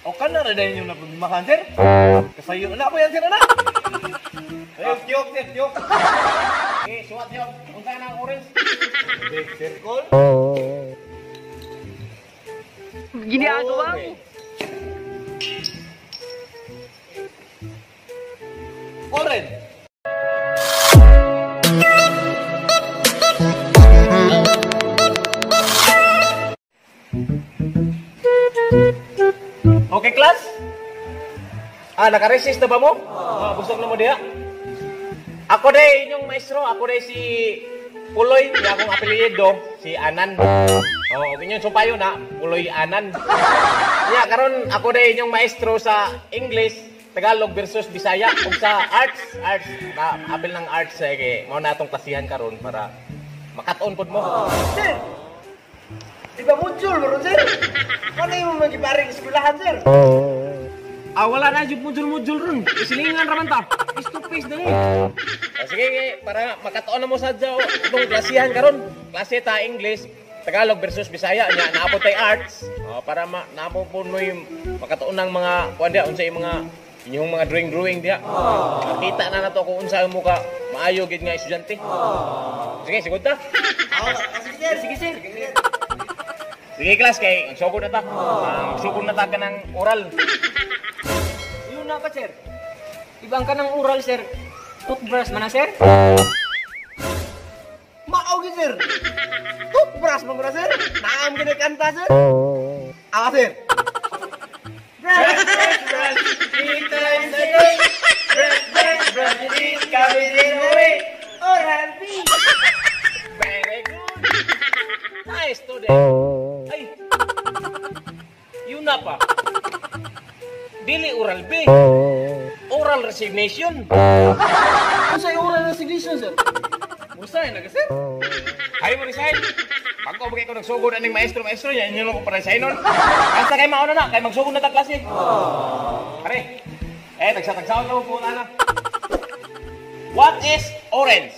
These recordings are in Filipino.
O ka na rin yung napumimahan, sir. Kasayo na po yan, sir, anak. Tiyok, sir, tiyok. Okay, suwat yun. Punta na ang orange. Big circle. Ginagawa mo. Orange. Okay, class? Naka-resist na ba mo? Busog na mo diya? Ako day inyong maestro, ako day si Puloy, yung akong apelyido, si Anan. Inyong sumpayo na, Puloy Anan. Karon ako day inyong maestro sa English, Tagalog versus Bisaya, ug sa arts, apel ng arts, kay mao na atong klasihan karon para makaton pod mo. Sir! Di ba module mo sir? Ano yung magiparing eskwelahan, sir? Wala na yung mudul-mudul ron. Isilingan raman ta. Face to face na Sige, para makatoon na mo sa itong klasihan karon. Klase ta English, Tagalog versus Bisaya nya naabot tay arts. Para naabot po mo yung makatoon ng mga kuan dia unsa yung mga drawing dia. Makita na nato kung unsa mo ka maayo gid nga estudyante. Sige, sigod ta. Sige, sir. Sige, class kay sugod na ta. Sugod na ta kanang oral. Yun na ka, sir. Ibang ka ng oral, sir. Toothbrush man na, sir. Maogi, sir. Toothbrush mo na, sir. Naam kinikanta, sir. Sir. Brush, brush, 3 times a day. Brush, it comes in a way. Oral B. Very good. Nice student. Ay, yun na pa. Dili oral B. Oral resignation. Ano sa'yo oral resignation, sir? Musay na ka, sir. Ayaw mo resign. Pag ko ko nagsugod aning maestro niya, inyo ko para resignon. Basta kay mauna na, kay magsugod na ta klase. Pare. Tagsa-tagsaon na po na. What is orange?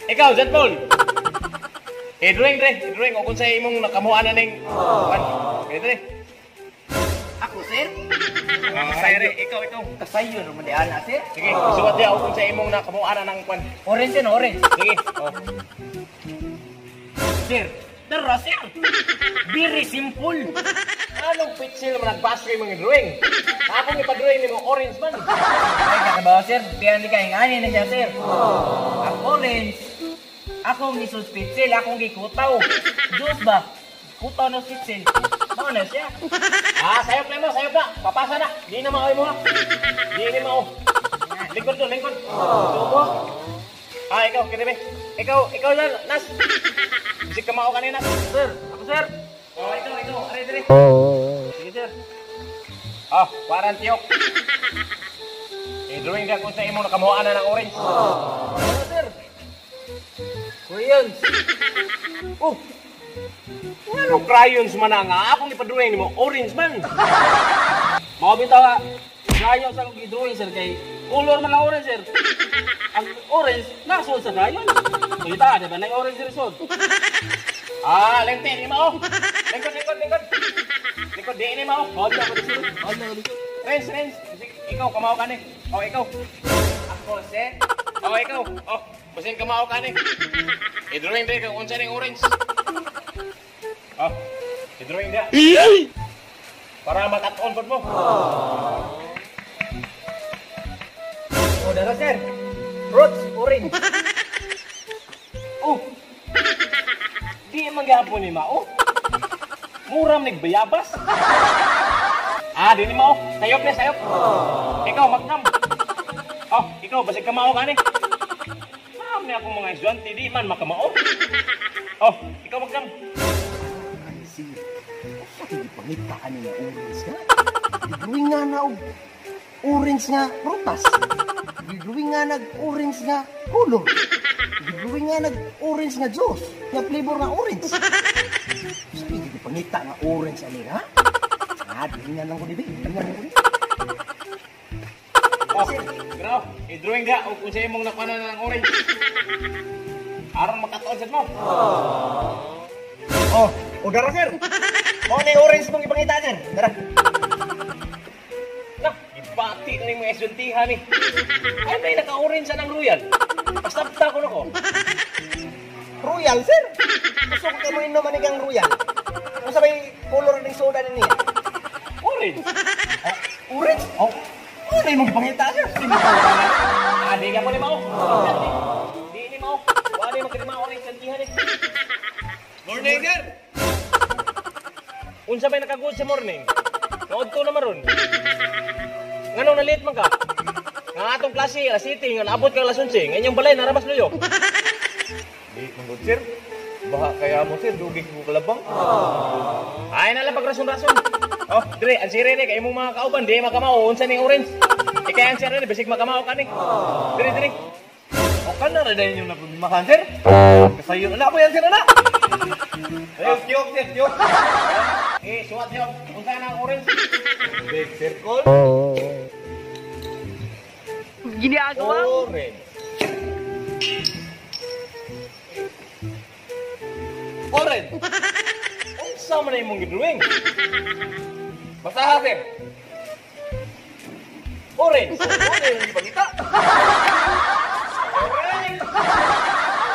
Ikaw, Jan Paul. Drawing o kung sa imong nakamuan na ning dre. Ako, sir? Ikaw. Kasayo naman di ana, sir. Sige, isuwat dia o kung sa imong nakamuan na ng kwan. Orange yan, orange. Sige. Sir, tara, sir. Very simple. Anong pitsil mo nagbasa kayo mga drawing? Akong ipa-drawing ni mo orange man. Ay, kakabaw, sir. Piyan di ka hingani na siya, sir. Ang orange, akong isuspitsil, akong gikutaw. Diyos ba? Kutaw ng spitsil. Ano na siya? Sayop na. Papasa na. Di na mao mo ha. Di na mao. Lingkod. Tubo. Ikaw, kinibe. Ikaw yan, Nas. Bisig ka mao kanina. Sir, ako, sir. Ikaw. Dire. Sige, sir. Parang tiyok. Drawing ka kung sa imong nakamuhaan na ng orange. Ano, sir? Crayons. Ano crayons man na nga? Akong ipa-drawing mo, orange man. Mga bitaw ka, crayons akong gidrawing, sir, kay color man ang orange, sir. Ang orange, nasod sa crayons. Kita, di ba? Na yung orange result. Lente, di mao. Lingkod. Lingkod, di ini mao. Hold na ako dito. Hold na ako dito. Renz. Ikaw, kamao ka ni. Ikaw. Ako, sir. Ikaw. Basin kamao ka ni. I-drawing din kung unsa ning orange. I-drawing dia. Para makat-on pod mo. Dara, sir. Fruits, orange. Di man gyapon ni mao. Muram nagbayabas. Di ni mao. Sayop. Ikaw magnam. Ikaw basig kamao ka ni. Ni akong mga estudyante di man makamao. Ikaw magnam. Sige. Hindi pangita ka ng orange nga. Gagawin nga na orange nga prutas. Gagawin nga nag-orange nga color. Gagawin nga nag-orange nga juice. Nga flavor nga orange. Sige, hindi pangita nga orange ani ha? Tingnan lang ko di ba? Graw, i-drawing ka o kung sa'yo mong nakwana ng orange. Aron makataon sa mo. Dara, sir. Mo na yung orange mong ipangita, sir. Tara. Nak, ibati na yung mga estudiantihan ni. Ay, may naka-orange sa ng royal. Pasabta ko na ko. Royal, sir. Gusto ko kayo mo inom manigang royal. Kung sabay color ng soda na niya. Orange. Orange? Oh. Ano na yung mong ipangita, sir? Adi ka po ni Mao. Di ni Mao. Wala yung magkirima orange estudiantihan ni. Morning, sir. Unsa may nakagood sa morning? Nood ko naman ron. Ngano na late man ka? Nga atong klase, alas 7, nga naabot ka alas 11. Ngayong balay, narabas luyo. Di, mangod, sir. Baha kaya mo, sir. Dugig ko kalabang. Ay na lang pagrason-rason. Oh, dire, ang sire ni, kaya mong mga kauban, di makamao, unsa ni orange. Kaya ang sire ni, bisig makamao ka ni. Dire. O ka na rin yung napulimahan, sir. Kasayo na po yan, sir, na. Ayun, tiyok, sir, tiyok. Suwat yun. Unsa na ang orange? Big circle. Orange. Orange. Unsa man na imong gidrawing? Basaha, sir. Orange. Ano yung ipangita? Orange.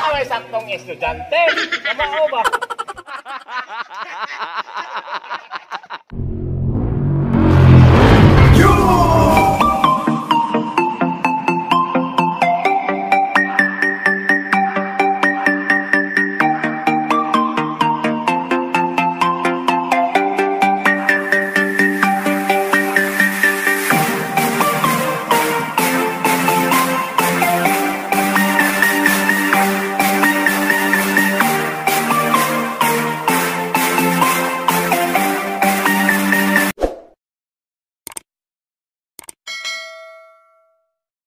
Away saktong estudyante. Kamao ba?